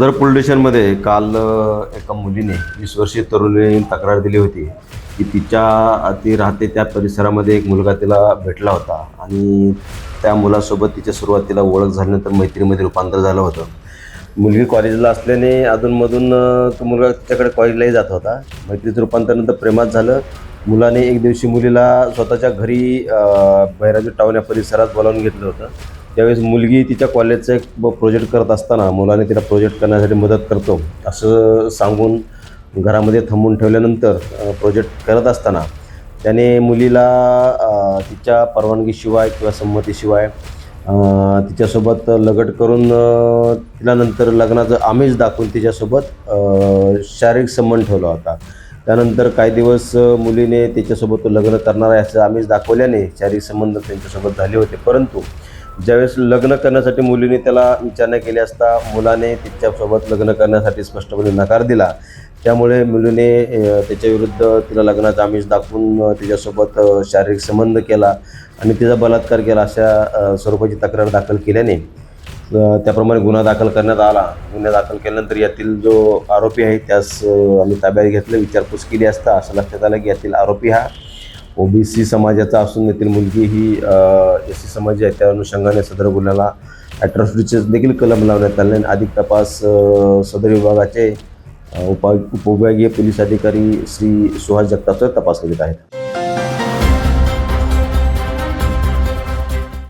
सदर पोलीस स्टेशनमध्ये काल एका मुलीने 20 वर्षीय तरुणीने तक्रार दिली होती की ती राहते त्या परिसरामध्ये एक मुलगा तिला भेटला होता आणि त्या मुलासोबत तिच्या सुरुवातीला ओळख झाल्यानंतर मैत्रीमध्ये रूपांतर झालं होतं. मुलगी कॉलेजला असल्याने अधूनमधून तो मुलगा तिच्याकडे कॉलेजलाही जात होता. मैत्रीचं रूपांतर नंतर प्रेमात झालं. मुलाने एक दिवशी मुलीला स्वतःच्या घरी बैराजी टाऊन या परिसरात बोलावून घेतलं होतं. त्यावेळेस मुलगी तिच्या कॉलेजचा एक प्रोजेक्ट करत असताना मुलाने तिला प्रोजेक्ट करण्यासाठी मदत करतो असं सांगून घरामध्ये थांबवून ठेवल्यानंतर प्रोजेक्ट करत असताना त्याने मुलीला तिच्या परवानगीशिवाय किंवा संमतीशिवाय तिच्यासोबत लगट करून तिला नंतर लग्नाचं आमिष दाखवून तिच्यासोबत शारीरिक संबंध ठेवला होता. त्यानंतर काही दिवस मुलीने तिच्यासोबत लग्न करणार आहे असं आमिष दाखवल्याने शारीरिक संबंध त्यांच्यासोबत झाले होते. परंतु ज्यावेळेस लग्न करण्यासाठी मुलीने त्याला विचारणा केली असता मुलाने तिच्यासोबत लग्न करण्यासाठी स्पष्टपणे नकार दिला. त्यामुळे मुलीने त्याच्याविरुद्ध तिला लग्नाचा आमिष दाखवून तिच्यासोबत शारीरिक संबंध केला आणि तिचा बलात्कार केला अशा स्वरूपाची तक्रार दाखल केल्याने त्याप्रमाणे गुन्हा दाखल करण्यात आला. गुन्हा दाखल केल्यानंतर यातील जो आरोपी आहे त्यास आम्ही ताब्यात घेतलं. विचारपूस केली असता असं लक्षात आलं की यातील आरोपी हा ओबीसी समाजाचा असून येथील मुलगी ही एससी समाज आहे. त्या अनुषंगाने सदर गुन्ह्याला अॅट्रॉसिटीचे देखील कलम लावण्यात आले. अधिक तपास सदर विभागाचे उपविभागीय पोलीस अधिकारी श्री सुहास जगताप तपास करीत आहेत.